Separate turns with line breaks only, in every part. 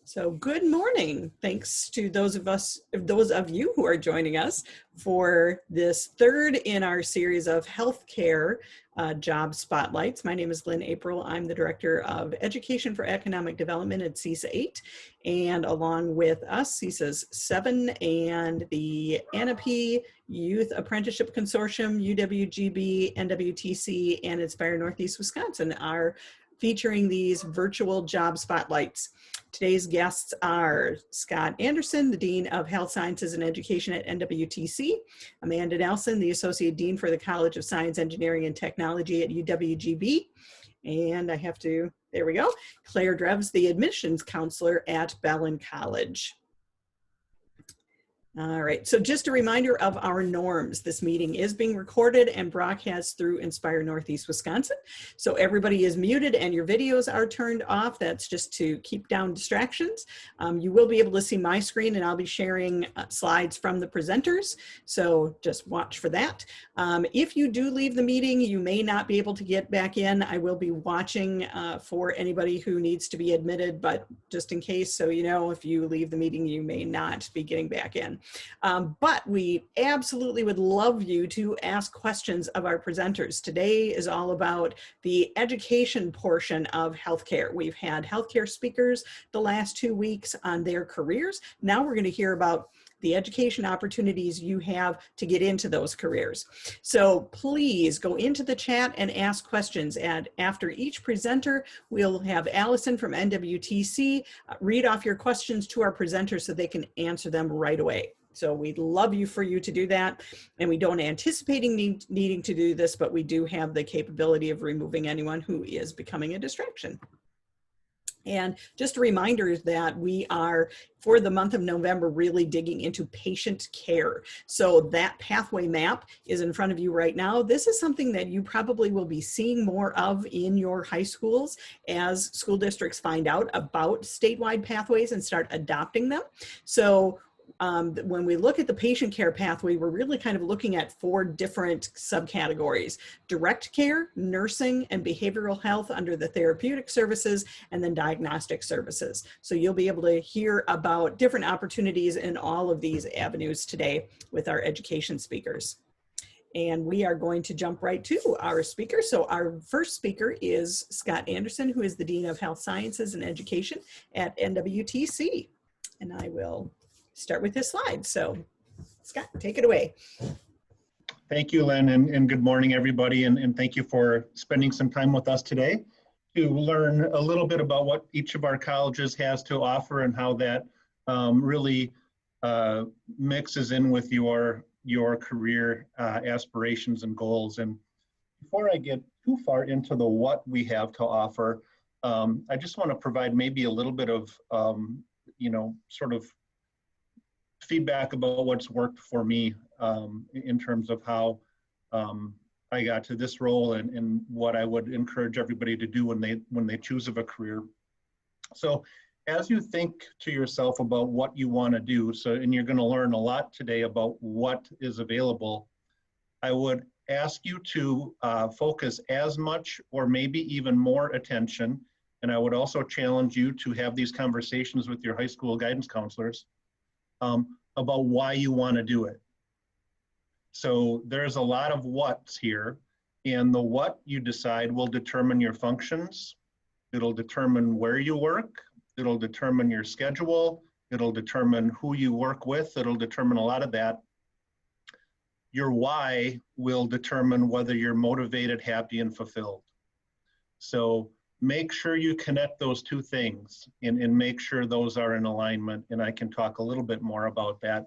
So good morning. Thanks to those of you who are joining us for this third in our series of healthcare job spotlights. My name is Lynn April. I'm the Director of Education for Economic Development at CESA 8. And along with us, CESA's 7 and the Ahnapee Youth Apprenticeship Consortium, UWGB, NWTC, and Inspire Northeast Wisconsin are featuring these virtual job spotlights. Today's guests are Scott Anderson, the Dean of Health Sciences and Education at NWTC, Amanda Nelson, the Associate Dean for the College of Science, Engineering, and Technology at UWGB, and there we go, Claire Dreves, the Admissions Counselor at Bellin College. All right, so just a reminder of our norms. This meeting is being recorded and broadcast through Inspire Northeast Wisconsin. So everybody is muted and your videos are turned off. That's just to keep down distractions. You will be able to see my screen and I'll be sharing slides from the presenters. So just watch for that. If you do leave the meeting, you may not be able to get back in. I will be watching for anybody who needs to be admitted, but just in case, so you know, if you leave the meeting, you may not be getting back in. But we absolutely would love you to ask questions of our presenters. Today is all about the education portion of healthcare. We've had healthcare speakers the last 2 weeks on their careers. Now we're going to hear about the education opportunities you have to get into those careers. So please go into the chat and ask questions. And after each presenter, we'll have Allison from NWTC read off your questions to our presenters so they can answer them right away. So we'd love for you to do that. And we don't anticipate needing to do this, but we do have the capability of removing anyone who is becoming a distraction. And just a reminder that we are, for the month of November, really digging into patient care. So that pathway map is in front of you right now. This is something that you probably will be seeing more of in your high schools as school districts find out about statewide pathways and start adopting them. So when we look at the patient care pathway, we're really kind of looking at 4 different subcategories: direct care, nursing, and behavioral health under the therapeutic services, and then diagnostic services. So you'll be able to hear about different opportunities in all of these avenues today with our education speakers. And we are going to jump right to our speaker. So our first speaker is Scott Anderson, who is the Dean of Health Sciences and Education at NWTC. And I will start with this slide. So Scott, take it away.
Thank you, Lynn, and good morning, everybody. And thank you for spending some time with us today to learn a little bit about what each of our colleges has to offer and how that really mixes in with your career aspirations and goals. And before I get too far into the what we have to offer, I just want to provide maybe a little bit of, sort of feedback about what's worked for me in terms of how I got to this role and what I would encourage everybody to do when they choose of a career. So as you think to yourself about what you want to do, and you're going to learn a lot today about what is available, I would ask you to focus as much or maybe even more attention, and I would also challenge you to have these conversations with your high school guidance counselors about why you want to do it. So there's a lot of what's here, and the what you decide will determine your functions. It'll determine where you work. It'll determine your schedule. It'll determine who you work with. It'll determine a lot of that. Your why will determine whether you're motivated, happy, and fulfilled. So make sure you connect those 2 things and make sure those are in alignment. And I can talk a little bit more about that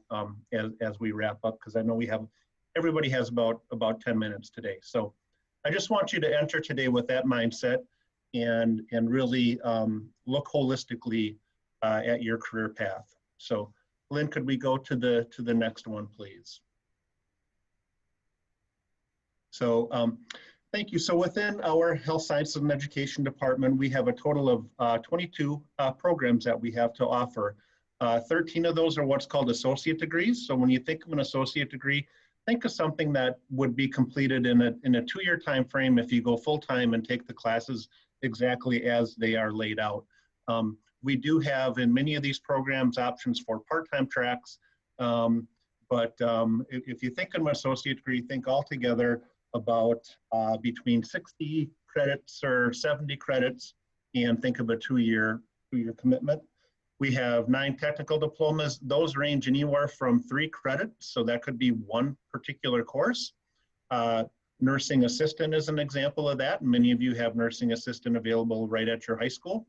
as we wrap up, because I know everybody has about 10 minutes today. So I just want you to enter today with that mindset and really look holistically at your career path. So Lynn, could we go to the next one, please? So thank you. So within our Health Sciences and Education Department, we have a total of 22 programs that we have to offer. 13 of those are what's called associate degrees. So when you think of an associate degree, think of something that would be completed in a 2-year time frame if you go full-time and take the classes exactly as they are laid out. We do have in many of these programs options for part-time tracks, but if you think of an associate degree, think altogether about between 60 credits or 70 credits, and think of a two-year commitment. We have 9 technical diplomas. Those range anywhere from 3 credits, so that could be one particular course. Nursing assistant is an example of that, and many of you have nursing assistant available right at your high school,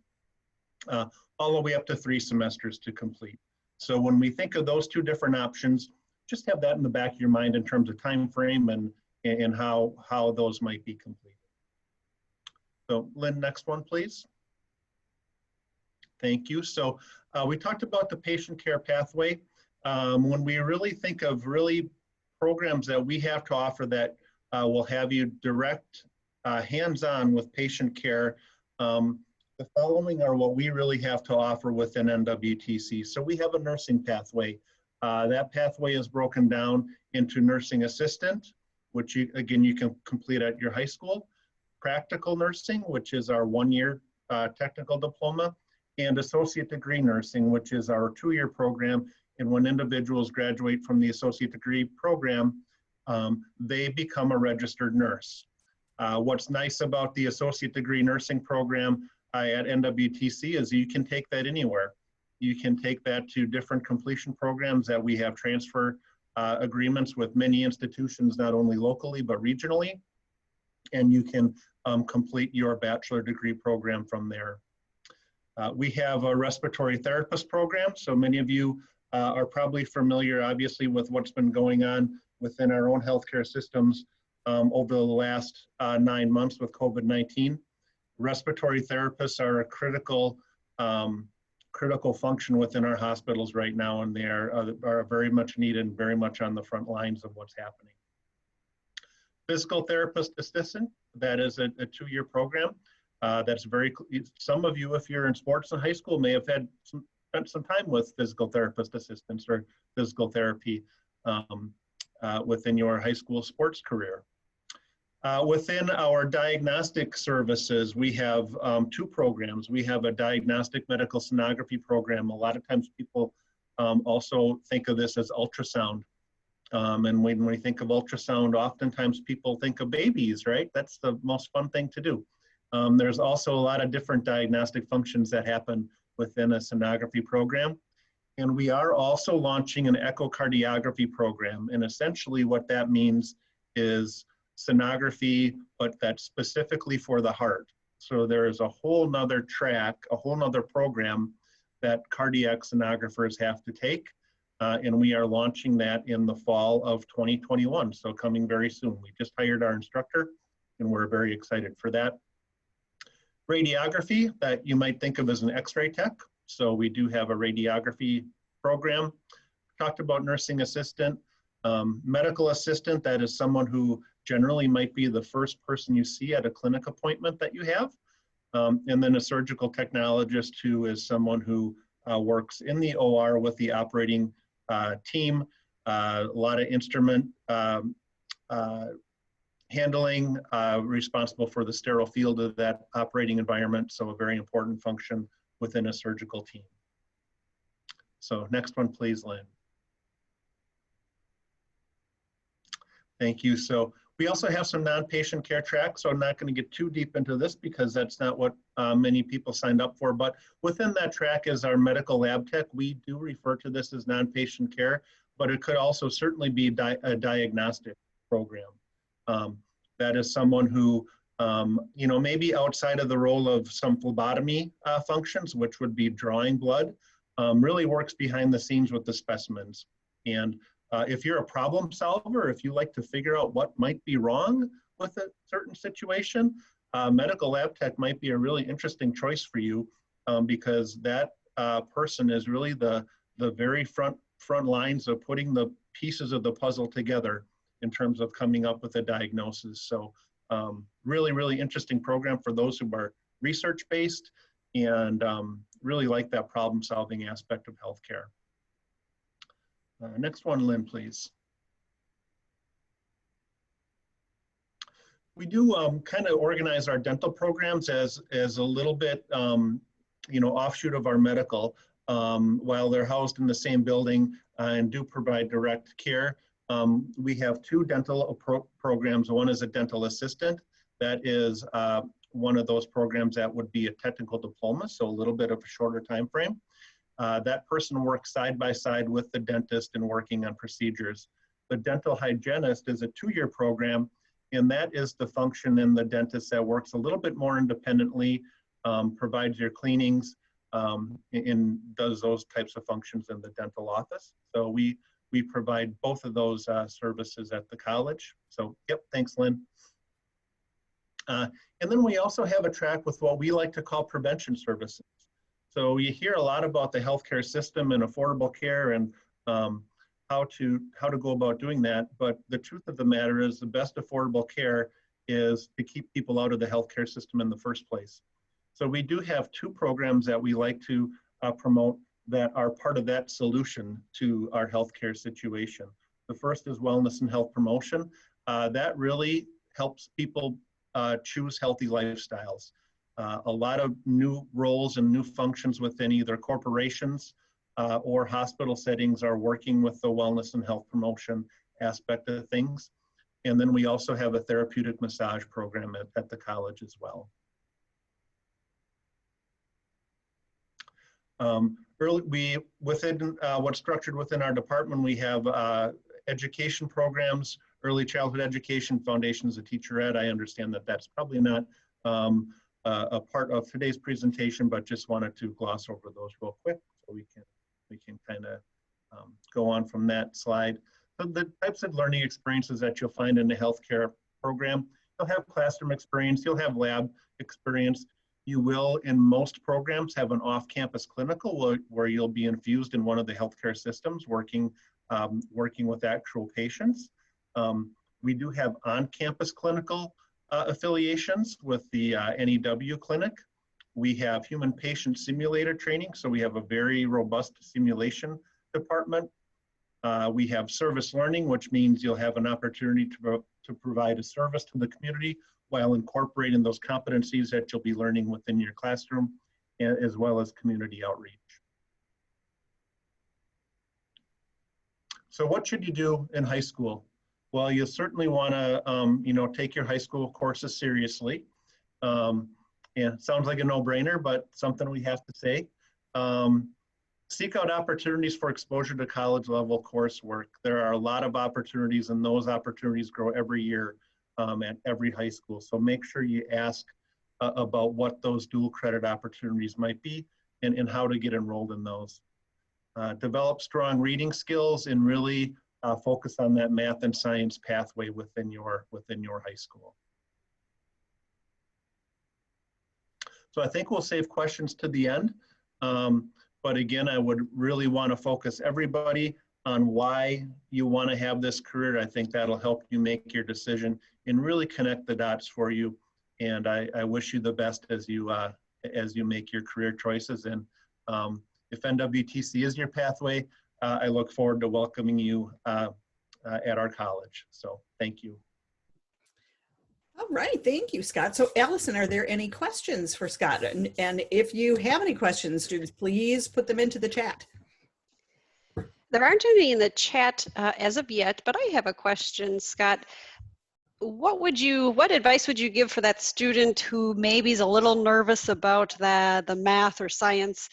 all the way up to 3 semesters to complete. So when we think of those 2 different options, just have that in the back of your mind in terms of time frame and how those might be completed. So Lynn, next one, please. Thank you. So we talked about the patient care pathway. When we really think of programs that we have to offer that will have you direct hands-on with patient care, the following are what we really have to offer within NWTC. So we have a nursing pathway. That pathway is broken down into nursing assistant, which you can complete at your high school, practical nursing, which is our 1-year technical diploma, and associate degree nursing, which is our 2-year program. And when individuals graduate from the associate degree program, they become a registered nurse. What's nice about the associate degree nursing program at NWTC is you can take that anywhere. You can take that to different completion programs that we have transfer agreements with many institutions, not only locally, but regionally. And you can complete your bachelor degree program from there. We have a respiratory therapist program. So many of you are probably familiar, obviously, with what's been going on within our own healthcare systems over the last 9 months with COVID-19. Respiratory therapists are a critical function within our hospitals right now, and they are very much needed and very much on the front lines of what's happening. Physical therapist assistant, that is a 2-year program. That's some of you, if you're in sports in high school, may have spent some time with physical therapist assistants or physical therapy within your high school sports career. Within our diagnostic services, we have 2 programs. We have a diagnostic medical sonography program. A lot of times people also think of this as ultrasound. And when we think of ultrasound, oftentimes people think of babies, right? That's the most fun thing to do. There's also a lot of different diagnostic functions that happen within a sonography program. And we are also launching an echocardiography program. And essentially what that means is sonography, but that's specifically for the heart. So there is a whole nother track, a whole nother program that cardiac sonographers have to take. And we are launching that in the fall of 2021. So coming very soon. We just hired our instructor and we're very excited for that. Radiography, that you might think of as an X-ray tech. So we do have a radiography program. Talked about nursing assistant, medical assistant, that is someone who generally might be the first person you see at a clinic appointment that you have. And then a surgical technologist, who is someone who works in the OR with the operating team, a lot of instrument handling, responsible for the sterile field of that operating environment. So a very important function within a surgical team. So next one, please, Lynn. Thank you. So we also have some non-patient care tracks. So I'm not going to get too deep into this because that's not what many people signed up for. But within that track is our medical lab tech. We do refer to this as non-patient care, but it could also certainly be a diagnostic program. That is someone who, maybe outside of the role of some phlebotomy functions, which would be drawing blood, really works behind the scenes with the specimens. And if you're a problem solver, if you like to figure out what might be wrong with a certain situation, medical lab tech might be a really interesting choice for you, because that person is really the very front lines of putting the pieces of the puzzle together in terms of coming up with a diagnosis. So really, really interesting program for those who are research-based and really like that problem-solving aspect of healthcare. Next one, Lynn, please. We do kind of organize our dental programs as a little bit offshoot of our medical. While they're housed in the same building and do provide direct care, we have two dental programs. One is a dental assistant. That is one of those programs that would be a technical diploma, so a little bit of a shorter time frame. That person works side by side with the dentist and working on procedures. The dental hygienist is a 2-year program, and that is the function in the dentist that works a little bit more independently, provides your cleanings, and does those types of functions in the dental office. So we provide both of those services at the college. So, yep, thanks, Lynn. And then we also have a track with what we like to call prevention services. So you hear a lot about the healthcare system and affordable care and how to go about doing that. But the truth of the matter is the best affordable care is to keep people out of the healthcare system in the first place. So we do have 2 programs that we like to promote that are part of that solution to our healthcare situation. The first is wellness and health promotion. That really helps people choose healthy lifestyles. A lot of new roles and new functions within either corporations or hospital settings are working with the wellness and health promotion aspect of things. And then we also have a therapeutic massage program at the college as well. What's structured within our department, we have education programs, early childhood education, foundations of teacher ed. I understand that that's probably not a part of today's presentation, but just wanted to gloss over those real quick so we can kind of go on from that slide. So the types of learning experiences that you'll find in the healthcare program, you'll have classroom experience, you'll have lab experience. You will, in most programs, have an off-campus clinical where you'll be infused in one of the healthcare systems working with actual patients. We do have on-campus clinical affiliations with the NEW clinic. We have human patient simulator training, so we have a very robust simulation department. We have service learning, which means you'll have an opportunity to provide a service to the community while incorporating those competencies that you'll be learning within your classroom, as well as community outreach. So what should you do in high school? Well, you certainly want to, take your high school courses seriously. And it sounds like a no-brainer, but something we have to say. Seek out opportunities for exposure to college level coursework. There are a lot of opportunities, and those opportunities grow every year at every high school. So make sure you ask about what those dual credit opportunities might be and how to get enrolled in those. Develop strong reading skills and really focus on that math and science pathway within your high school. So I think we'll save questions to the end. But again, I would really want to focus everybody on why you want to have this career. I think that'll help you make your decision and really connect the dots for you. And I wish you the best as you make your career choices. And if NWTC is your pathway, I look forward to welcoming you at our college. So thank you.
All right, thank you, Scott. So Allison, are there any questions for Scott? And if you have any questions, students, please put them into the chat.
There aren't any in the chat as of yet, but I have a question, Scott. What advice would you give for that student who maybe is a little nervous about the math or science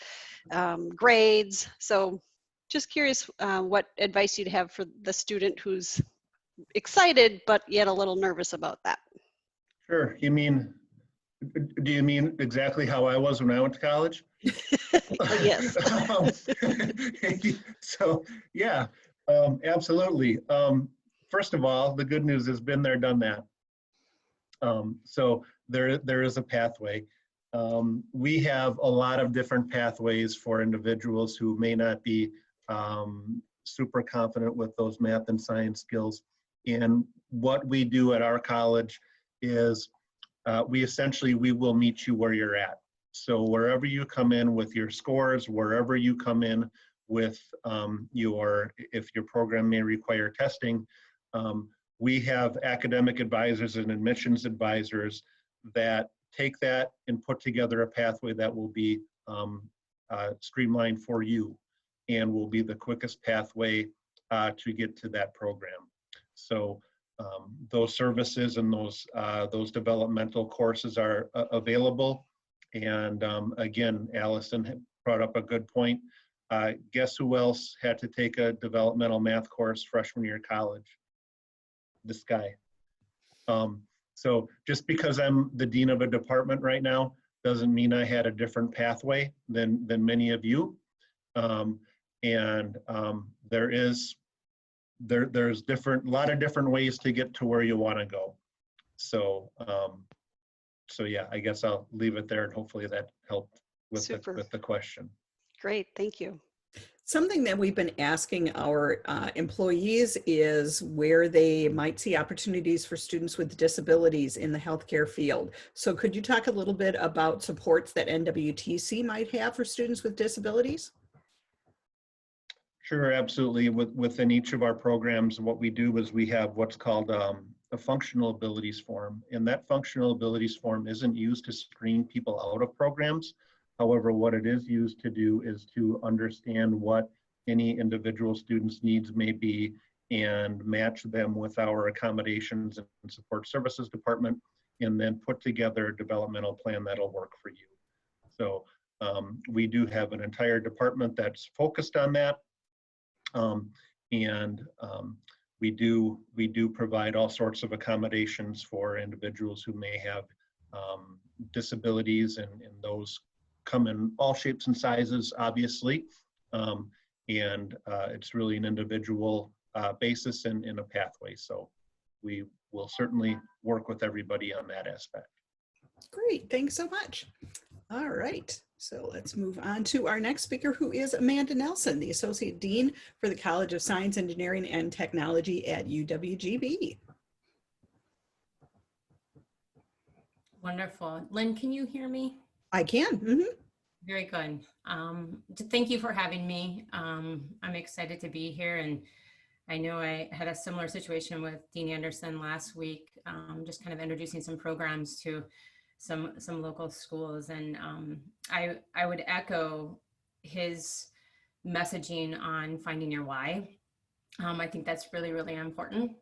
grades? So just curious what advice you'd have for the student who's excited but yet a little nervous about that.
Sure. Do you mean exactly how I was when I went to college?
Yes.
So yeah, absolutely. First of all, the good news is been there, done that. So there is a pathway. We have a lot of different pathways for individuals who may not be super confident with those math and science skills. And what we do at our college is we will meet you where you're at. So wherever you come in with your scores, wherever you come in with if your program may require testing, we have academic advisors and admissions advisors that take that and put together a pathway that will be streamlined for you and will be the quickest pathway to get to that program. So those services and those developmental courses are available. And again, Allison brought up a good point. Guess who else had to take a developmental math course freshman year of college? This guy. So just because I'm the dean of a department right now doesn't mean I had a different pathway than many of you. There's a lot of different ways to get to where you want to go. So yeah, I guess I'll leave it there, and hopefully that helped with the question.
Great, thank you.
Something that we've been asking our employees is where they might see opportunities for students with disabilities in the healthcare field. So could you talk a little bit about supports that NWTC might have for students with disabilities?
Sure, absolutely. Within each of our programs, what we do is we have what's called a functional abilities form. And that functional abilities form isn't used to screen people out of programs. However, what it is used to do is to understand what any individual student's needs may be and match them with our accommodations and support services department, and then put together a developmental plan that'll work for you. So we do have an entire department that's focused on that. We do provide all sorts of accommodations for individuals who may have disabilities, and those come in all shapes and sizes, obviously. It's really an individual basis and in a pathway. So we will certainly work with everybody on that aspect.
Great, thanks so much. All right, so let's move on to our next speaker, who is Amanda Nelson, the Associate Dean for the College of Science, Engineering, and Technology at UWGB.
Wonderful. Lynn, can you hear me?
I can. Mm-hmm.
Very good. Thank you for having me. I'm excited to be here, and I know I had a similar situation with Dean Anderson last week, just kind of introducing some programs to some local schools, and I would echo his messaging on finding your why. I think that's really, really important.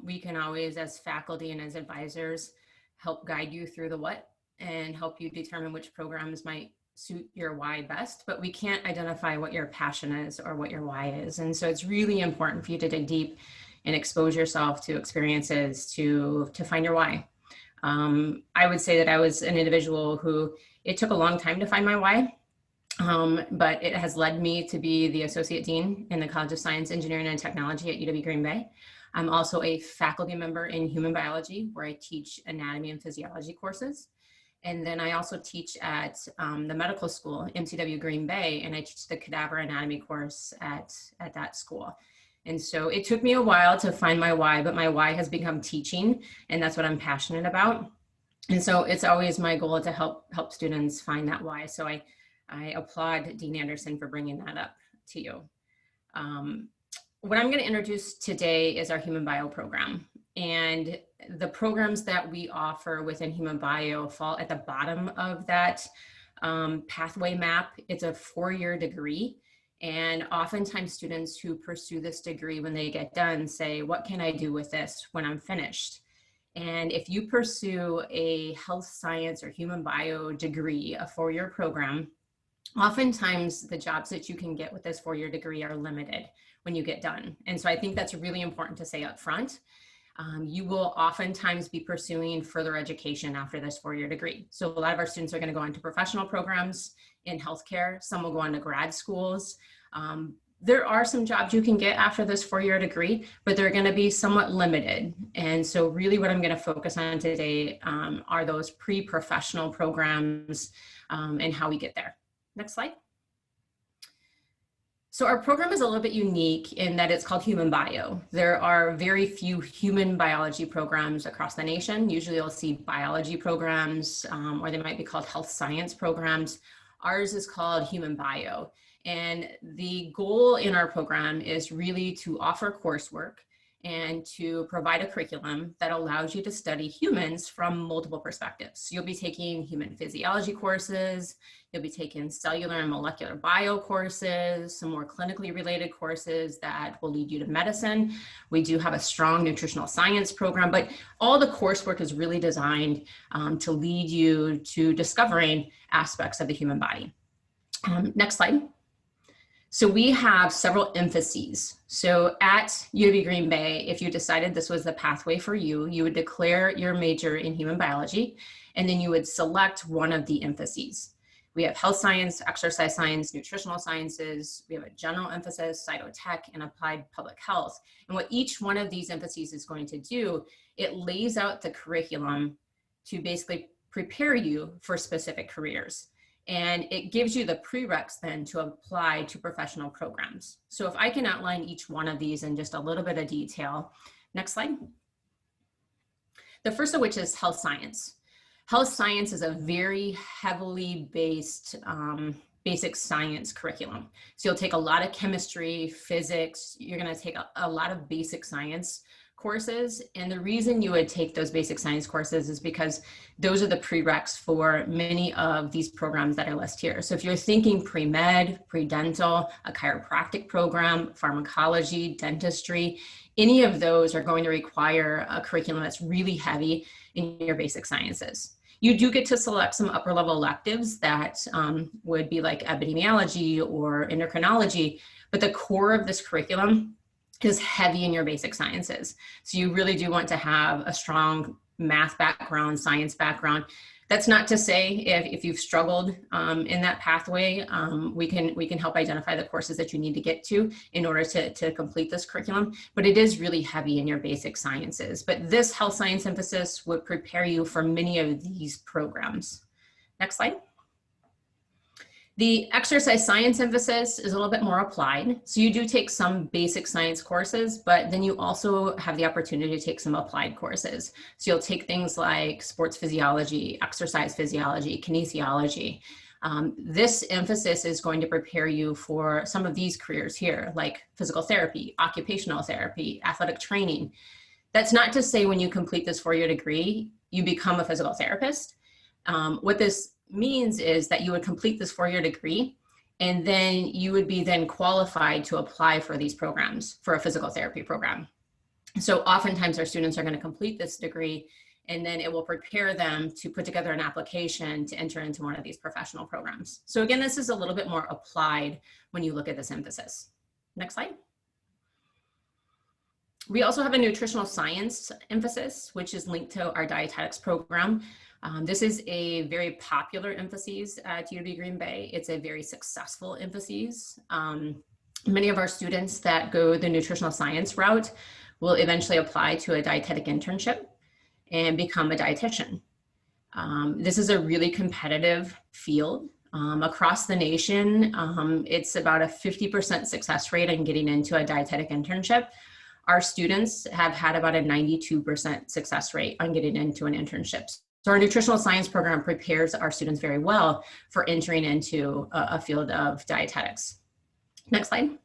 We can always, as faculty and as advisors, help guide you through the what and help you determine which programs might suit your why best, but we can't identify what your passion is or what your why is. And so it's really important for you to dig deep and expose yourself to experiences to find your why. I would say that I was an individual who, it took a long time to find my why, but it has led me to be the Associate Dean in the College of Science, Engineering, and Technology at UW Green Bay. I'm also a faculty member in human biology, where I teach anatomy and physiology courses. And then I also teach at the medical school, MCW Green Bay, and I teach the cadaver anatomy course at that school. And so it took me a while to find my why, but my why has become teaching, and that's what I'm passionate about. And so it's always my goal to help students find that why. So I applaud Dean Anderson for bringing that up to you. What I'm going to introduce today is our Human Bio program. And the programs that we offer within Human Bio fall at the bottom of that pathway map. It's a 4-year degree. And oftentimes students who pursue this degree, when they get done, say, what can I do with this when I'm finished? And if you pursue a health science or human bio degree, a 4-year program, oftentimes the jobs that you can get with this 4-year degree are limited when you get done. And so I think that's really important to say up front. You will oftentimes be pursuing further education after this 4-year degree. So a lot of our students are going to go into professional programs in healthcare. Some will go on to grad schools. There are some jobs you can get after this 4-year degree, but they're going to be somewhat limited. And so really what I'm going to focus on today are those pre-professional programs and how we get there. Next slide. So our program is a little bit unique in that it's called Human Bio. There are very few human biology programs across the nation. Usually you'll see biology programs, or they might be called health science programs. Ours is called Human Bio. And the goal in our program is really to offer coursework and to provide a curriculum that allows you to study humans from multiple perspectives. You'll be taking human physiology courses, you'll be taking cellular and molecular bio courses, some more clinically related courses that will lead you to medicine. We do have a strong nutritional science program, but all the coursework is really designed to lead you to discovering aspects of the human body. Next slide. So we have several emphases. So at UW Green Bay, if you decided this was the pathway for you, you would declare your major in human biology, and then you would select one of the emphases. We have health science, exercise science, nutritional sciences. We have a general emphasis, cytotech, and applied public health. And what each one of these emphases is going to do, it lays out the curriculum to basically prepare you for specific careers. And it gives you the prereqs then to apply to professional programs. So if I can outline each one of these in just a little bit of detail. Next slide. The first of which is health science. Health science is a very heavily based basic science curriculum. So you'll take a lot of chemistry, physics, you're gonna take a lot of basic science courses. And the reason you would take those basic science courses is because those are the prereqs for many of these programs that are listed here. So if you're thinking pre-med, pre-dental, a chiropractic program, pharmacology, dentistry, any of those are going to require a curriculum that's really heavy in your basic sciences. You do get to select some upper level electives that would be like epidemiology or endocrinology, but the core of this curriculum is heavy in your basic sciences. So you really do want to have a strong math background, science background. That's not to say if you've struggled in that pathway, we can help identify the courses that you need to get to in order to complete this curriculum, but it is really heavy in your basic sciences. But this health science emphasis would prepare you for many of these programs. Next slide. The exercise science emphasis is a little bit more applied. So you do take some basic science courses, but then you also have the opportunity to take some applied courses. So you'll take things like sports physiology, exercise physiology, kinesiology. This emphasis is going to prepare you for some of these careers here, like physical therapy, occupational therapy, athletic training. That's not to say when you complete this four-year degree, you become a physical therapist. What this means is that you would complete this four-year degree, and then you would be then qualified to apply for these programs for a physical therapy program. So oftentimes our students are going to complete this degree, and then it will prepare them to put together an application to enter into one of these professional programs. So again, this is a little bit more applied when you look at this emphasis. Next slide. We also have a nutritional science emphasis, which is linked to our dietetics program. This is a very popular emphasis at UW Green Bay. It's a very successful emphasis. Many of our students that go the nutritional science route will eventually apply to a dietetic internship and become a dietitian. This is a really competitive field. Across the nation, it's about a 50% success rate in getting into a dietetic internship. Our students have had about a 92% success rate on getting into an internship. So our nutritional science program prepares our students very well for entering into a field of dietetics. Next slide.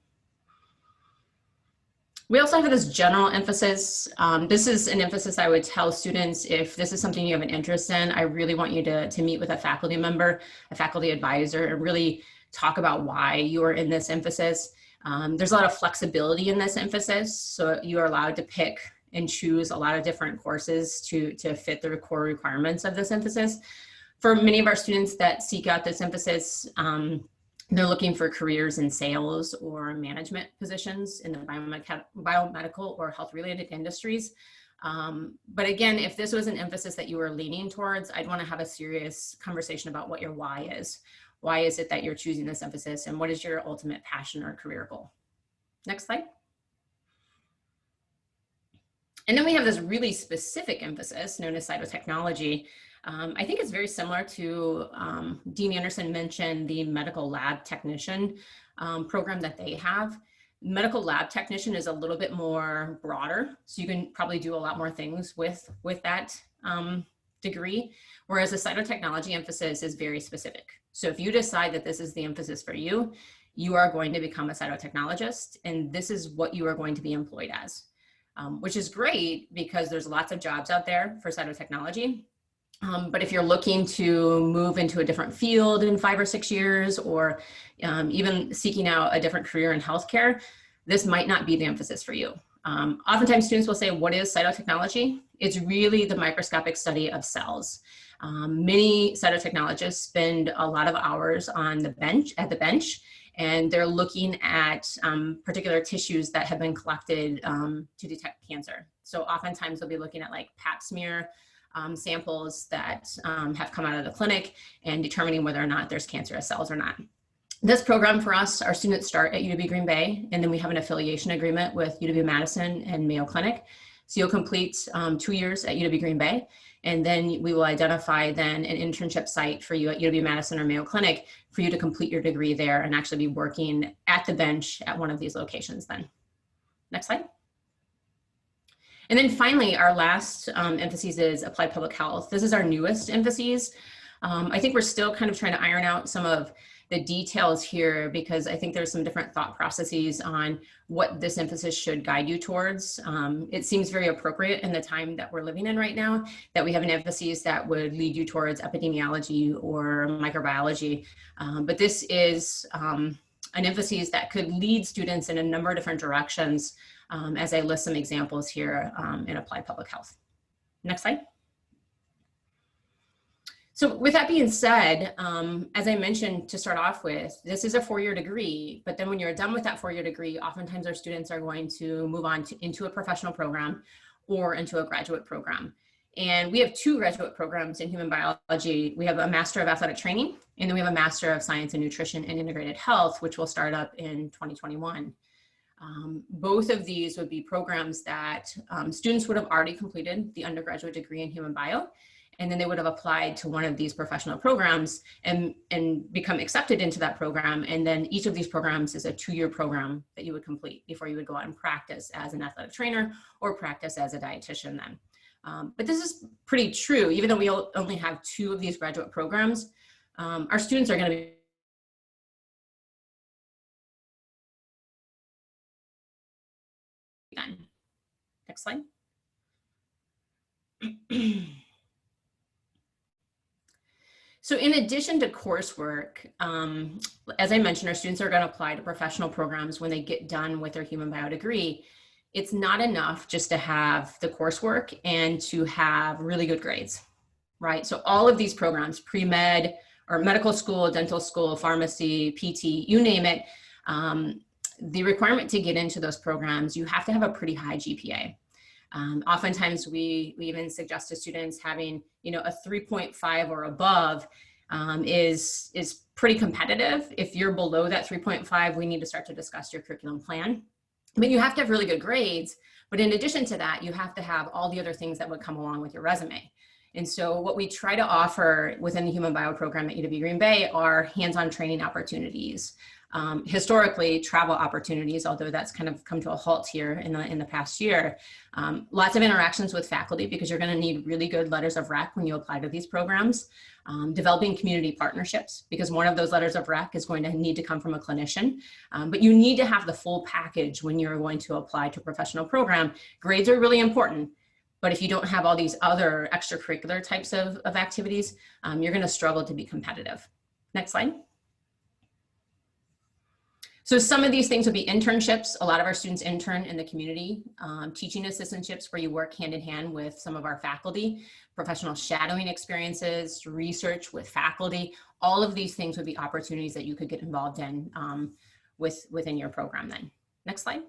We also have this general emphasis. This is an emphasis I would tell students, if this is something you have an interest in, I really want you to meet with a faculty member, a faculty advisor, and really talk about why you are in this emphasis. There's a lot of flexibility in this emphasis, so you are allowed to pick and choose a lot of different courses to fit the core requirements of this emphasis. For many of our students that seek out this emphasis, they're looking for careers in sales or management positions in the biomedical or health-related industries. But again, if this was an emphasis that you were leaning towards, I'd want to have a serious conversation about what your why is. Why is it that you're choosing this emphasis, and what is your ultimate passion or career goal? Next slide. And then we have this really specific emphasis known as cytotechnology. I think it's very similar to, Dean Anderson mentioned the medical lab technician program that they have. Medical lab technician is a little bit more broader, so you can probably do a lot more things with that degree, whereas the cytotechnology emphasis is very specific. So if you decide that this is the emphasis for you, you are going to become a cytotechnologist, and this is what you are going to be employed as. which is great because there's lots of jobs out there for cytotechnology. But if you're looking to move into a different field in 5 or 6 years, or even seeking out a different career in healthcare, this might not be the emphasis for you. Oftentimes students will say, what is cytotechnology? It's really the microscopic study of cells. Many cytotechnologists spend a lot of hours on the bench, and they're looking at particular tissues that have been collected to detect cancer. So oftentimes they'll be looking at like pap smear samples that have come out of the clinic and determining whether or not there's cancerous cells or not. This program for us, our students start at UW Green Bay, and then we have an affiliation agreement with UW-Madison and Mayo Clinic. So you'll complete 2 years at UW Green Bay, and then we will identify then an internship site for you at UW-Madison or Mayo Clinic for you to complete your degree there and actually be working at the bench at one of these locations then. Next slide. And then finally, our last emphasis is applied public health. This is our newest emphasis. I think we're still kind of trying to iron out some of the details here, because I think there's some different thought processes on what this emphasis should guide you towards. It seems very appropriate in the time that we're living in right now, that we have an emphasis that would lead you towards epidemiology or microbiology. But this is an emphasis that could lead students in a number of different directions, as I list some examples here in applied public health. Next slide. So with that being said, as I mentioned to start off with, this is a 4-year degree, but then when you're done with that 4-year degree, oftentimes our students are going to move on into a professional program or into a graduate program. And we have 2 graduate programs in human biology. We have a Master of Athletic Training, and then we have a Master of Science in Nutrition and Integrated Health, which will start up in 2021. Both of these would be programs that students would have already completed the undergraduate degree in human bio, and then they would have applied to one of these professional programs and become accepted into that program. And then each of these programs is a 2-year program that you would complete before you would go out and practice as an athletic trainer or practice as a dietitian then. But this is pretty true. Even though we only have 2 of these graduate programs, our students are going to be done. Next slide. So in addition to coursework, as I mentioned, our students are going to apply to professional programs when they get done with their human bio degree. It's not enough just to have the coursework and to have really good grades, right? So all of these programs, pre-med or medical school, dental school, pharmacy, PT, you name it, the requirement to get into those programs, you have to have a pretty high GPA. Oftentimes we even suggest to students having, a 3.5 or above is pretty competitive. If you're below that 3.5, we need to start to discuss your curriculum plan. But you have to have really good grades. But in addition to that, you have to have all the other things that would come along with your resume. And so what we try to offer within the Human Bio program at UW Green Bay are hands-on training opportunities. Historically, travel opportunities, although that's kind of come to a halt here in the past year. Lots of interactions with faculty, because you're going to need really good letters of rec when you apply to these programs. Developing community partnerships, because one of those letters of rec is going to need to come from a clinician. But you need to have the full package when you're going to apply to a professional program. Grades are really important, but if you don't have all these other extracurricular types of activities, you're going to struggle to be competitive. Next slide. So some of these things would be internships. A lot of our students intern in the community, teaching assistantships where you work hand in hand with some of our faculty, professional shadowing experiences, research with faculty. All of these things would be opportunities that you could get involved in within your program then. Next slide.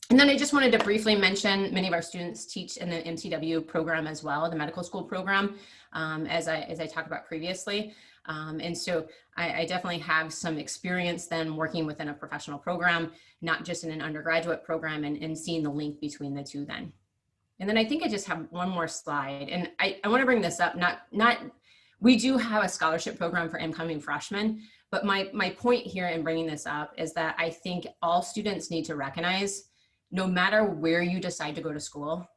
And then I just wanted to briefly mention, many of our students teach in the MTW program as well, the medical school program, as I talked about previously. And so I definitely have some experience then working within a professional program, not just in an undergraduate program, and seeing the link between the two then. And then I think I just have one more slide, and I want to bring this up, we do have a scholarship program for incoming freshmen, but my point here in bringing this up is that I think all students need to recognize, no matter where you decide to go to school,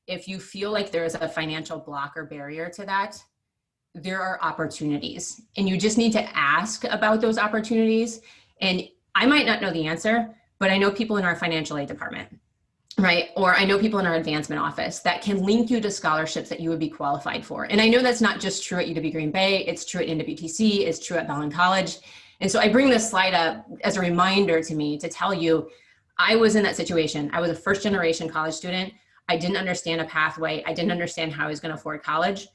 if you feel like there is a financial block or barrier to that, there are opportunities, and you just need to ask about those opportunities. And I might not know the answer, but I know people in our financial aid department, right? Or I know people in our advancement office that can link you to scholarships that you would be qualified for. And I know that's not just true at UW Green Bay, it's true at NWTC, it's true at Bellin College. And so I bring this slide up as a reminder to me to tell you, I was in that situation. I was a first generation college student. I didn't understand a pathway. I didn't understand how I was going to afford college.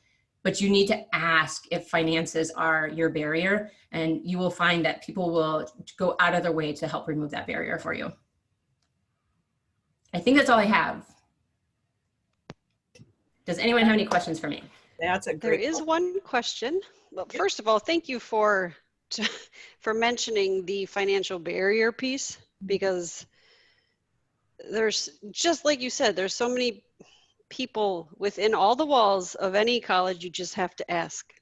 But you need to ask if finances are your barrier, and you will find that people will go out of their way to help remove that barrier for you. I think that's all I have. Does anyone have any questions for me?
That's a
There
great
is one question. Well,
Yep.
first of all, thank you for mentioning the financial barrier piece, because there's, just like you said, there's so many people within all the walls of any college. You just have to ask.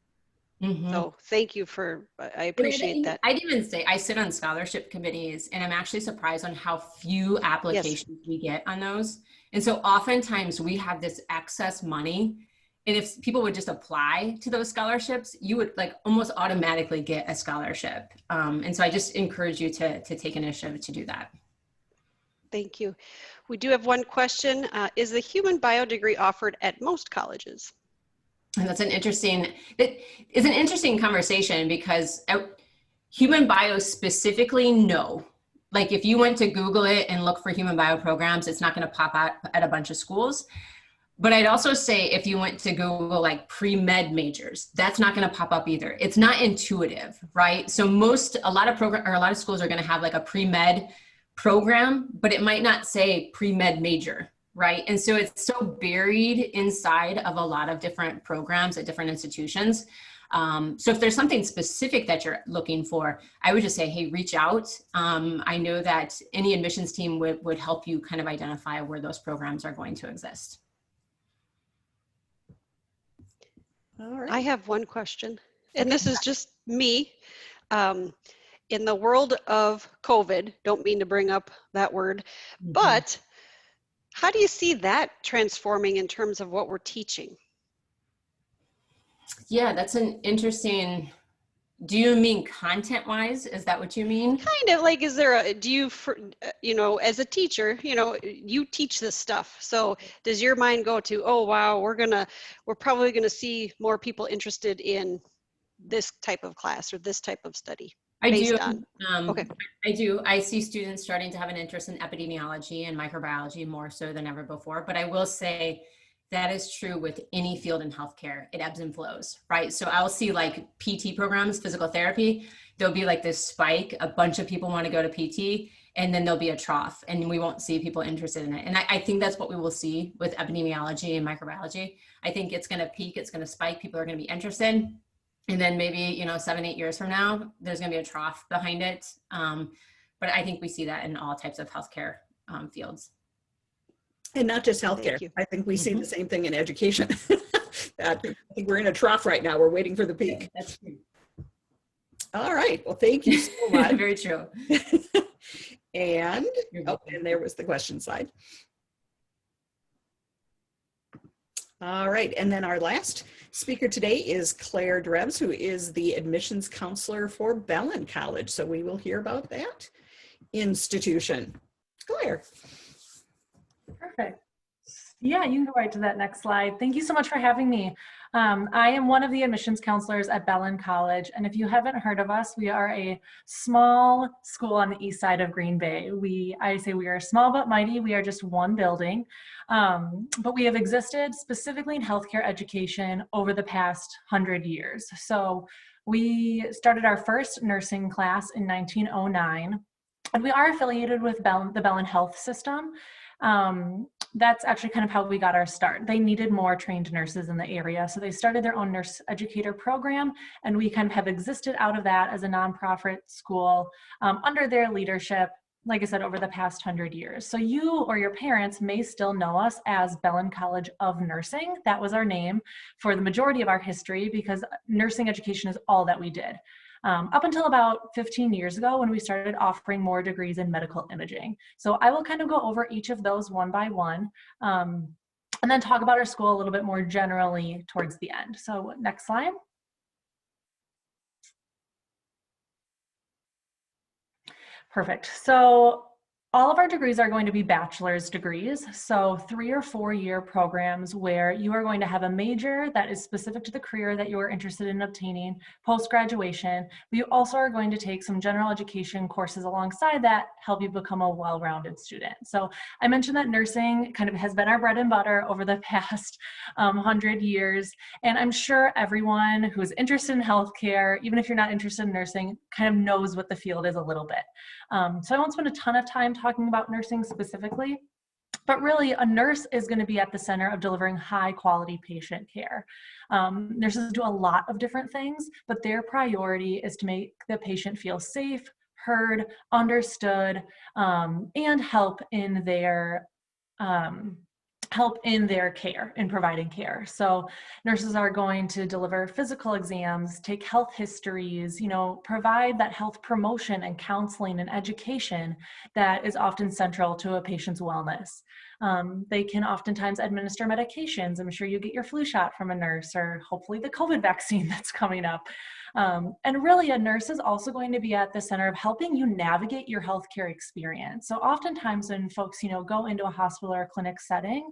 Mm-hmm.
So thank you for, I appreciate that.
I'd even say I sit on scholarship committees, and I'm actually surprised on how few applications we get on those. And so oftentimes we have this excess money, and if people would just apply to those scholarships, you would like almost automatically get a scholarship. And so I just encourage you to take initiative to do that.
Thank you. We do have one question. Is the human bio degree offered at most colleges?
And that's it is an interesting conversation, because human bio specifically, no. Like if you went to Google it and look for human bio programs, it's not going to pop out at a bunch of schools. But I'd also say if you went to Google like pre-med majors, that's not going to pop up either. It's not intuitive, right? So a lot of schools are going to have like a pre-med program, but it might not say pre-med major, right? And so it's so buried inside of a lot of different programs at different institutions. So if there's something specific that you're looking for, I would just say, hey, reach out. I know that any admissions team would help you kind of identify where those programs are going to exist.
All right.
I have one question, and this is just me. In the world of COVID, don't mean to bring up that word, but how do you see that transforming in terms of what we're teaching?
Yeah, that's an interesting, do you mean content-wise? Is that what you mean?
Kind of like, is there a, do you, as a teacher, you teach this stuff. So does your mind go to, oh, wow, we're probably going to see more people interested in this type of class or this type of study?
I do.
Okay.
I do. I see students starting to have an interest in epidemiology and microbiology more so than ever before. But I will say that is true with any field in healthcare. It ebbs and flows, right? So I'll see like PT programs, physical therapy. There'll be like this spike. A bunch of people want to go to PT, and then there'll be a trough, and we won't see people interested in it. And I think that's what we will see with epidemiology and microbiology. I think it's going to peak. It's going to spike. People are going to be interested. And then maybe, 7-8 years from now, there's going to be a trough behind it. But I think we see that in all types of healthcare fields.
And not just healthcare. I think we see the same thing in education. I think we're in a trough right now. We're waiting for the peak.
Yeah, that's true.
All right. Well, thank you so much.
Very true.
And there was the question slide. All right, and then our last speaker today is Claire Drebs, who is the admissions counselor for Bellin College. So we will hear about that institution. Claire.
Perfect. Yeah, you can go right to that next slide. Thank you so much for having me. I am one of the admissions counselors at Bellin College, and if you haven't heard of us, we are a small school on the east side of Green Bay. I say we are small but mighty. We are just one building, but we have existed specifically in healthcare education over the past 100 years. So we started our first nursing class in 1909, and we are affiliated with the Bellin Health System. That's actually kind of how we got our start. They needed more trained nurses in the area, so they started their own nurse educator program, and we kind of have existed out of that as a nonprofit school under their leadership, like I said, over the past 100 years. So you or your parents may still know us as Bellin College of Nursing. That was our name for the majority of our history, because nursing education is all that we did. Up until about 15 years ago, when we started offering more degrees in medical imaging. So I will kind of go over each of those one by one, and then talk about our school a little bit more generally towards the end. So next slide. Perfect. So all of our degrees are going to be bachelor's degrees. So 3 or 4 year programs where you are going to have a major that is specific to the career that you are interested in obtaining post-graduation, but you also are going to take some general education courses alongside that help you become a well-rounded student. So I mentioned that nursing kind of has been our bread and butter over the past 100 years. And I'm sure everyone who is interested in healthcare, even if you're not interested in nursing, kind of knows what the field is a little bit. So I won't spend a ton of time talking about nursing specifically, but really a nurse is going to be at the center of delivering high quality patient care. Nurses do a lot of different things, but their priority is to make the patient feel safe, heard, understood, and help in their care, in providing care. So nurses are going to deliver physical exams, take health histories, provide that health promotion and counseling and education that is often central to a patient's wellness. They can oftentimes administer medications. I'm sure you get your flu shot from a nurse, or hopefully the COVID vaccine that's coming up. And really a nurse is also going to be at the center of helping you navigate your healthcare experience. So oftentimes when folks, go into a hospital or a clinic setting,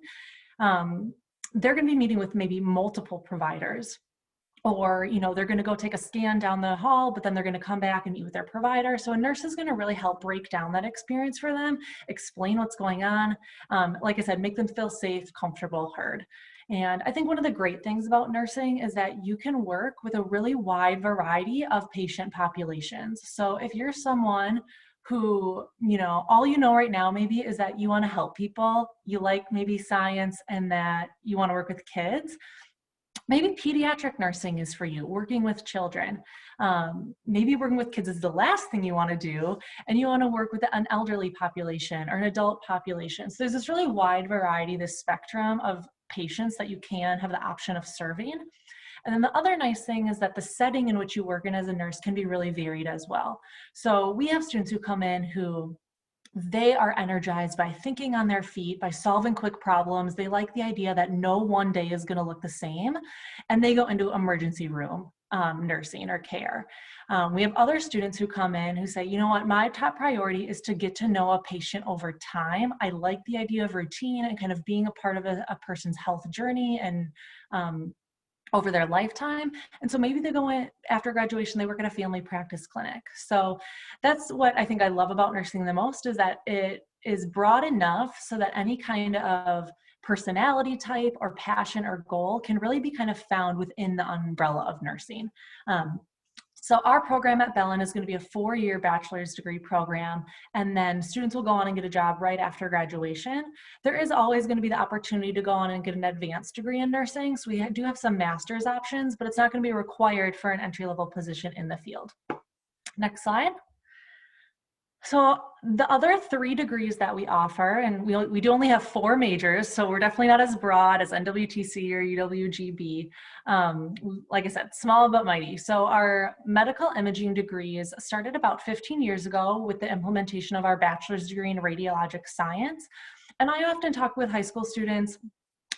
they're going to be meeting with maybe multiple providers, or, they're going to go take a scan down the hall, but then they're going to come back and meet with their provider. So a nurse is going to really help break down that experience for them, explain what's going on. Like I said, make them feel safe, comfortable, heard. And I think one of the great things about nursing is that you can work with a really wide variety of patient populations. So if you're someone who, all right now maybe is that you want to help people, you like maybe science, and that you want to work with kids, maybe pediatric nursing is for you, working with children. Maybe working with kids is the last thing you want to do, and you want to work with an elderly population or an adult population. So there's this really wide variety, this spectrum of patients that you can have the option of serving. And then the other nice thing is that the setting in which you work in as a nurse can be really varied as well. So we have students who come in who they are energized by thinking on their feet, by solving quick problems. They like the idea that no one day is going to look the same, and they go into emergency room nursing or care. We have other students who come in who say, my top priority is to get to know a patient over time. I like the idea of routine and kind of being a part of a person's health journey and over their lifetime. And so maybe they go in after graduation, they work at a family practice clinic. So that's what I think I love about nursing the most, is that it is broad enough so that any kind of personality type or passion or goal can really be kind of found within the umbrella of nursing. So our program at Bellin is going to be a 4-year bachelor's degree program, and then students will go on and get a job right after graduation. There is always going to be the opportunity to go on and get an advanced degree in nursing. So we do have some master's options, but it's not going to be required for an entry-level position in the field. Next slide. So the other 3 degrees that we offer, and we do only have 4 majors, so we're definitely not as broad as NWTC or UWGB. Like I said, small but mighty. So our medical imaging degrees started about 15 years ago with the implementation of our bachelor's degree in radiologic science. And I often talk with high school students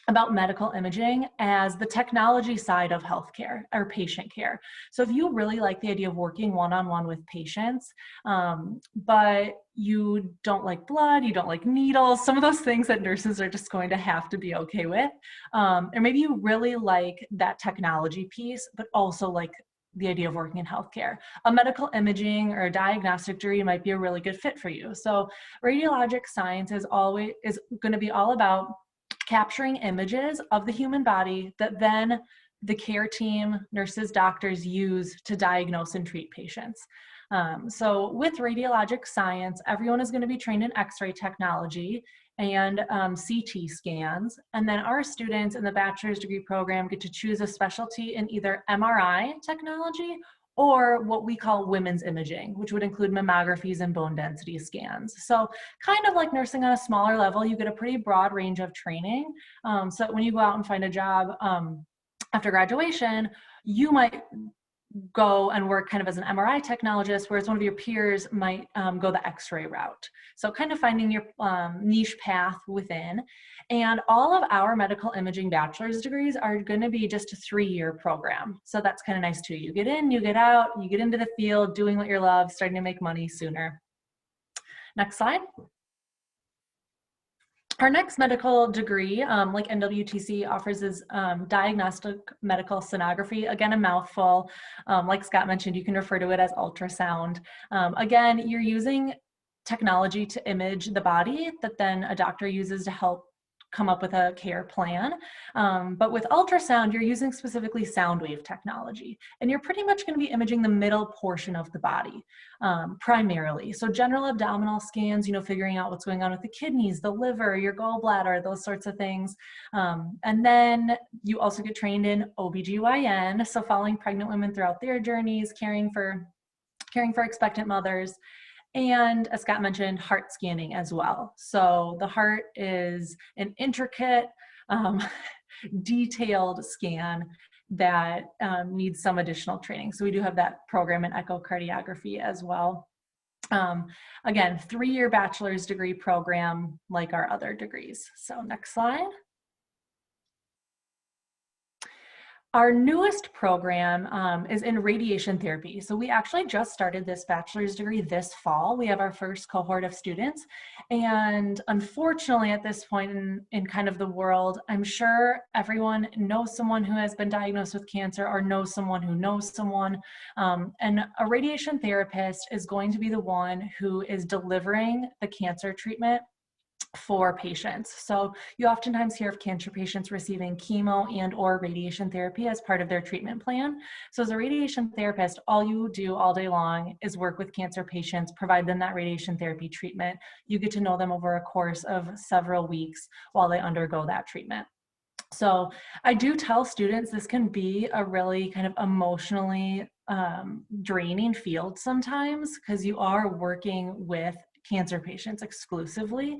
about medical imaging as the technology side of healthcare or patient care. So if you really like the idea of working one-on-one with patients, but you don't like blood, you don't like needles, some of those things that nurses are just going to have to be okay with, or maybe you really like that technology piece, but also like the idea of working in healthcare, a medical imaging or a diagnostic degree might be a really good fit for you. So radiologic science is going to be all about capturing images of the human body that then the care team, nurses, doctors use to diagnose and treat patients. So with radiologic science, everyone is going to be trained in X-ray technology and CT scans. And then our students in the bachelor's degree program get to choose a specialty in either MRI technology or what we call women's imaging, which would include mammographies and bone density scans. So kind of like nursing on a smaller level, you get a pretty broad range of training. So that when you go out and find a job after graduation, you might go and work kind of as an MRI technologist, whereas one of your peers might go the X-ray route. So kind of finding your niche path within. And all of our medical imaging bachelor's degrees are going to be just a 3-year program. So that's kind of nice too. You get in, you get out, you get into the field, doing what you love, starting to make money sooner. Next slide. Our next medical degree, like NWTC, offers is diagnostic medical sonography. Again, a mouthful. Like Scott mentioned, you can refer to it as ultrasound. Again, you're using technology to image the body that then a doctor uses to help come up with a care plan. But with ultrasound, you're using specifically sound wave technology, and you're pretty much going to be imaging the middle portion of the body primarily. So general abdominal scans, figuring out what's going on with the kidneys, the liver, your gallbladder, those sorts of things. And then you also get trained in OBGYN, so following pregnant women throughout their journeys, caring for expectant mothers. And as Scott mentioned, heart scanning as well. So the heart is an intricate, detailed scan that needs some additional training. So we do have that program in echocardiography as well. Again, 3-year bachelor's degree program like our other degrees. So next slide. Our newest program is in radiation therapy. So we actually just started this bachelor's degree this fall. We have our first cohort of students. And unfortunately, at this point in kind of the world, I'm sure everyone knows someone who has been diagnosed with cancer or knows someone who knows someone. And a radiation therapist is going to be the one who is delivering the cancer treatment for patients. So you oftentimes hear of cancer patients receiving chemo and or radiation therapy as part of their treatment plan. So as a radiation therapist, all you do all day long is work with cancer patients, provide them that radiation therapy treatment. You get to know them over a course of several weeks while they undergo that treatment. So I do tell students this can be a really kind of emotionally draining field sometimes, because you are working with cancer patients exclusively.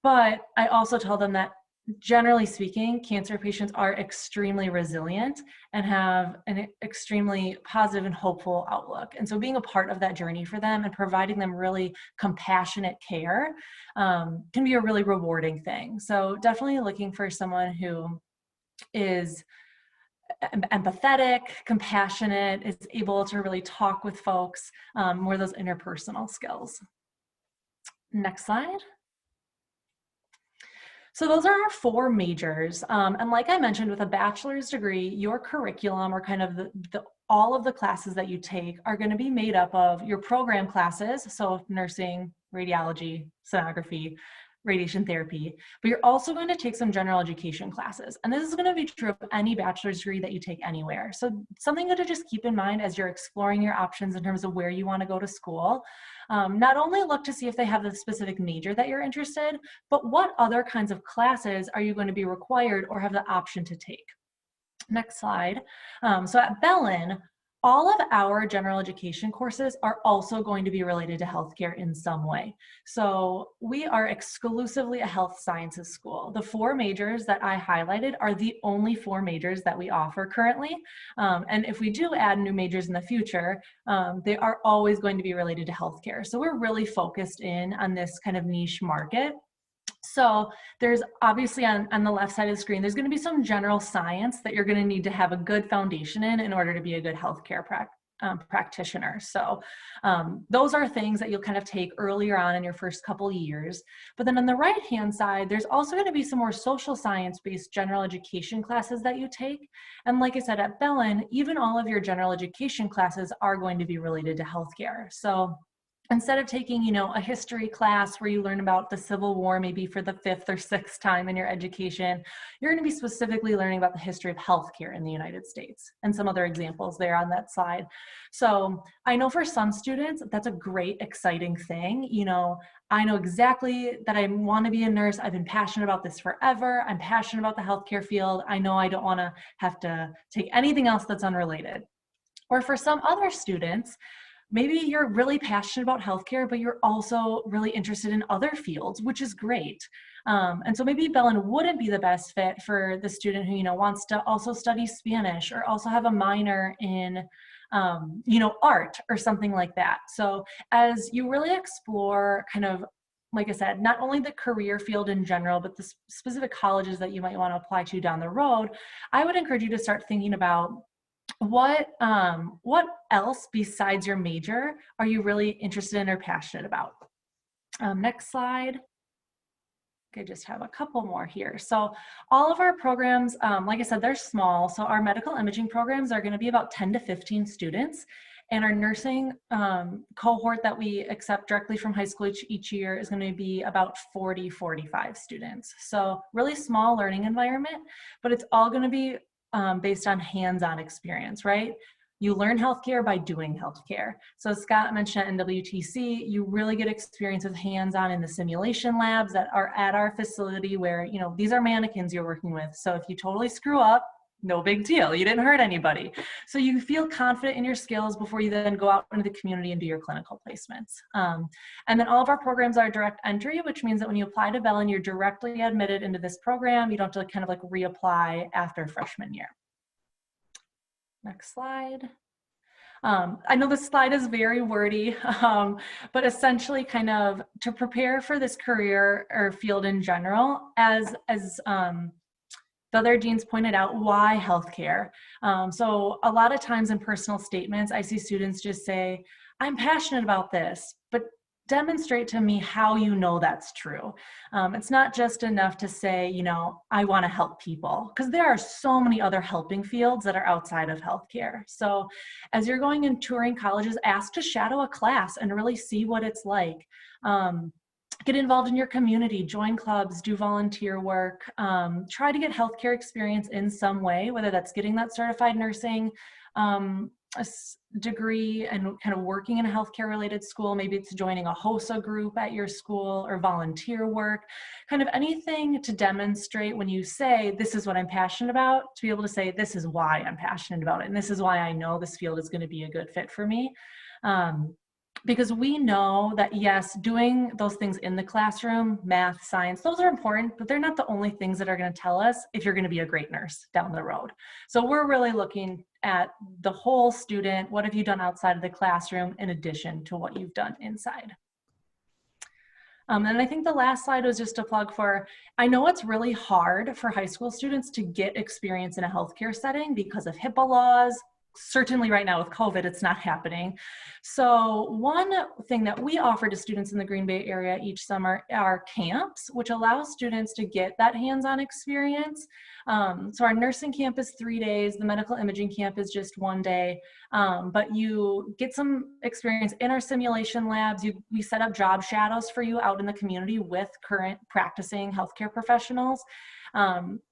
But I also tell them that generally speaking, cancer patients are extremely resilient and have an extremely positive and hopeful outlook. And so being a part of that journey for them and providing them really compassionate care can be a really rewarding thing. So definitely looking for someone who is empathetic, compassionate, is able to really talk with folks, more of those interpersonal skills. Next slide. So those are our 4 majors. And like I mentioned, with a bachelor's degree, your curriculum, or kind of all of the classes that you take, are going to be made up of your program classes. So nursing, radiology, sonography, radiation therapy, but you're also going to take some general education classes. And this is going to be true of any bachelor's degree that you take anywhere. So something good to just keep in mind as you're exploring your options in terms of where you want to go to school. Not only look to see if they have the specific major that you're interested, but what other kinds of classes are you going to be required or have the option to take. Next slide. So at Bellin, all of our general education courses are also going to be related to healthcare in some way. So we are exclusively a health sciences school. The 4 majors that I highlighted are the only 4 majors that we offer currently. And if we do add new majors in the future, they are always going to be related to healthcare. So we're really focused in on this kind of niche market. So there's obviously on the left side of the screen, there's going to be some general science that you're going to need to have a good foundation in order to be a good healthcare practitioner. So those are things that you'll kind of take earlier on in your first couple years. But then on the right hand side, there's also going to be some more social science based general education classes that you take. And like I said, at Bellin, even all of your general education classes are going to be related to healthcare. So instead of taking, a history class where you learn about the Civil War maybe for the 5th or 6th time in your education, you're going to be specifically learning about the history of healthcare in the United States, and some other examples there on that slide. So I know for some students, that's a great, exciting thing. I know exactly that I want to be a nurse. I've been passionate about this forever. I'm passionate about the healthcare field. I know I don't want to have to take anything else that's unrelated. Or for some other students, maybe you're really passionate about healthcare, but you're also really interested in other fields, which is great. And so maybe Bellin wouldn't be the best fit for the student who, wants to also study Spanish or also have a minor in, art or something like that. So as you really explore kind of, like I said, not only the career field in general, but the specific colleges that you might want to apply to down the road, I would encourage you to start thinking about what else besides your major are you really interested in or passionate about? Next slide. I just have a couple more here. So all of our programs, like I said, they're small. So our medical imaging programs are going to be about 10 to 15 students. And our nursing cohort that we accept directly from high school each year is going to be about 40, 45 students. So really small learning environment, but it's all going to be based on hands-on experience, right? You learn healthcare by doing healthcare. So as Scott mentioned at NWTC, you really get experience with hands-on in the simulation labs that are at our facility where, you know, these are mannequins you're working with. So if you totally screw up, no big deal. You didn't hurt anybody. So you feel confident in your skills before you then go out into the community and do your clinical placements. And then all of our programs are direct entry, which means that when you apply to Bellin, you're directly admitted into this program. You don't have to kind of like reapply after freshman year. Next slide. I know this slide is very wordy, but essentially kind of to prepare for this career or field in general, as the other deans pointed out, why healthcare? So a lot of times in personal statements, I see students just say, I'm passionate about this, but demonstrate to me how you know that's true. It's not just enough to say, you know, I want to help people, because there are so many other helping fields that are outside of healthcare. So as you're going and touring colleges, ask to shadow a class and really see what it's like. Get involved in your community, join clubs, do volunteer work, try to get healthcare experience in some way, whether that's getting that certified nursing degree and kind of working in a healthcare related school. Maybe it's joining a HOSA group at your school or volunteer work, kind of anything to demonstrate when you say, this is what I'm passionate about, to be able to say, this is why I'm passionate about it. And this is why I know this field is going to be a good fit for me. Because we know that, yes, doing those things in the classroom, math, science, those are important, but they're not the only things that are going to tell us if you're going to be a great nurse down the road. So we're really looking at the whole student. What have you done outside of the classroom in addition to what you've done inside? And I think the last slide was just a plug for, I know it's really hard for high school students to get experience in a healthcare setting because of HIPAA laws. Certainly right now with COVID, it's not happening. So one thing that we offer to students in the Green Bay area each summer are camps, which allow students to get that hands-on experience. So our nursing camp is 3 days, the medical imaging camp is just 1 day, but you get some experience in our simulation labs. We set up job shadows for you out in the community with current practicing healthcare professionals.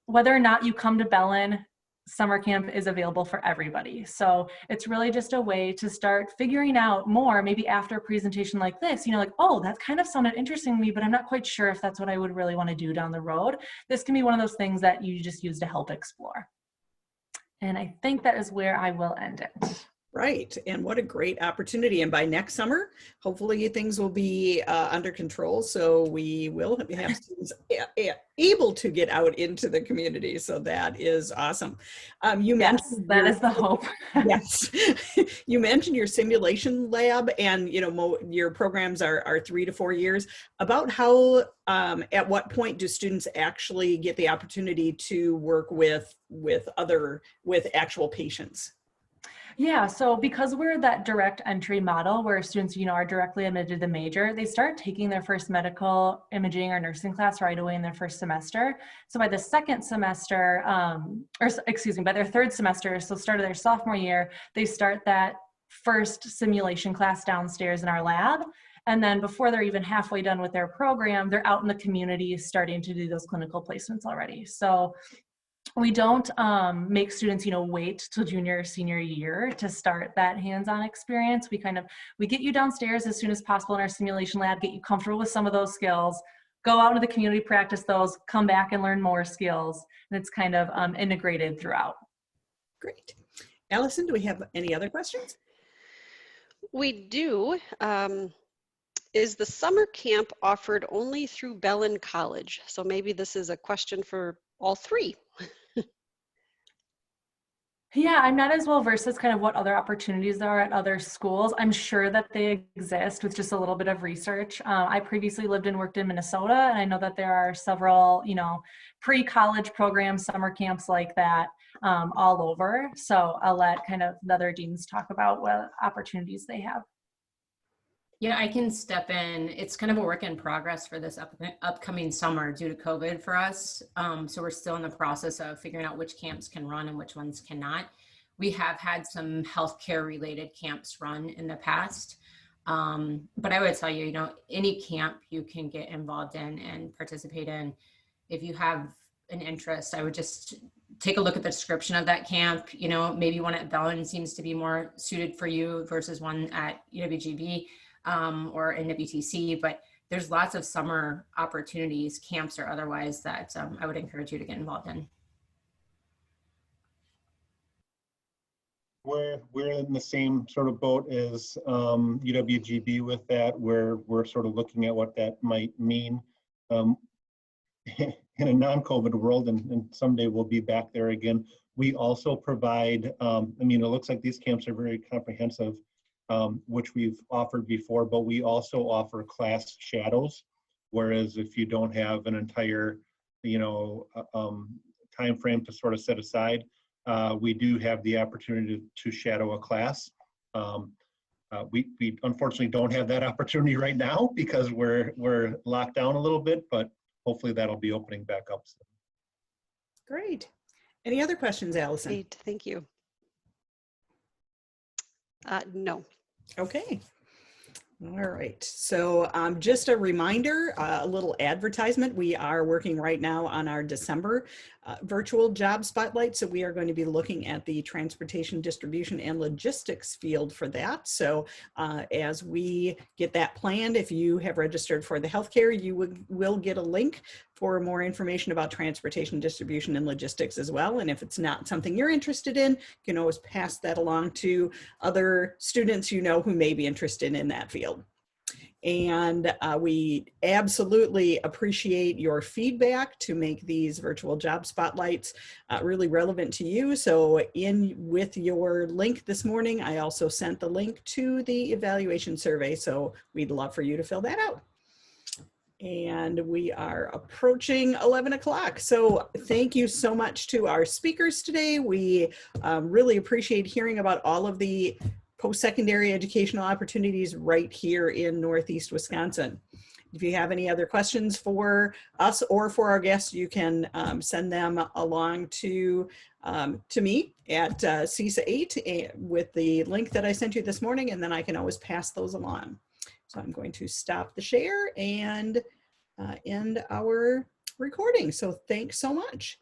Whether or not you come to Bellin, summer camp is available for everybody. So it's really just a way to start figuring out more, maybe after a presentation like this, you know, like, oh, that kind of sounded interesting to me, but I'm not quite sure if that's what I would really want to do down the road. This can be one of those things that you just use to help explore. And I think that is where I will end it.
Right, and what a great opportunity. And by next summer, hopefully things will be under control, so we will have students able to get out into the community. So that is awesome. You mentioned
that is the hope.
Yes, you mentioned your simulation lab, and you know your programs are 3 to 4 years. About how, at what point do students actually get the opportunity to work with actual patients?
Yeah, so because we're that direct entry model where students, you know, are directly admitted to the major, they start taking their first medical imaging or nursing class right away in their first semester. So by the second semester, by their third semester, so start of their sophomore year, they start that first simulation class downstairs in our lab. And then before they're even halfway done with their program, they're out in the community starting to do those clinical placements already. So we don't make students, you know, wait till junior or senior year to start that hands-on experience. We get you downstairs as soon as possible in our simulation lab, get you comfortable with some of those skills, go out into the community, practice those, come back and learn more skills. And it's kind of integrated throughout.
Great. Allison, do we have any other questions?
We do. Is the summer camp offered only through Bellin College? So maybe this is a question for all three.
Yeah, I'm not as well versed as kind of what other opportunities there are at other schools. I'm sure that they exist with just a little bit of research. I previously lived and worked in Minnesota, and I know that there are several, you know, pre-college programs, summer camps like that all over. So I'll let kind of the other deans talk about what opportunities they have.
Yeah, I can step in. It's kind of a work in progress for this upcoming summer due to COVID for us. So we're still in the process of figuring out which camps can run and which ones cannot. We have had some healthcare related camps run in the past. But I would tell you, any camp you can get involved in and participate in. If you have an interest, I would just take a look at the description of that camp. Maybe one at Bellin seems to be more suited for you versus one at UWGB. Or NWTC, but there's lots of summer opportunities, camps or otherwise, that I would encourage you to get involved in.
We're in the same sort of boat as UWGB with that, where we're sort of looking at what that might mean in a non-COVID world, and someday we'll be back there again. We also provide, it looks like these camps are very comprehensive, which we've offered before, but we also offer class shadows. Whereas if you don't have an entire, time frame to sort of set aside, we do have the opportunity to shadow a class. We unfortunately don't have that opportunity right now because we're locked down a little bit, but hopefully that'll be opening back up soon.
Great. Any other questions, Allison?
Great, thank you. No.
Okay. All right. So just a reminder, a little advertisement. We are working right now on our December virtual job spotlight. So we are going to be looking at the transportation, distribution, and logistics field for that. So as we get that planned, if you have registered for the healthcare, you will get a link for more information about transportation, distribution, and logistics as well. And if it's not something you're interested in, you can always pass that along to other students who may be interested in that field. And we absolutely appreciate your feedback to make these virtual job spotlights really relevant to you. So with your link this morning, I also sent the link to the evaluation survey. So we'd love for you to fill that out. And we are approaching 11 o'clock. So thank you so much to our speakers today. We really appreciate hearing about all of the post-secondary educational opportunities right here in Northeast Wisconsin. If you have any other questions for us or for our guests, you can send them along to me at CESA 8 with the link that I sent you this morning, and then I can always pass those along. So I'm going to stop the share and end our recording. So thanks so much.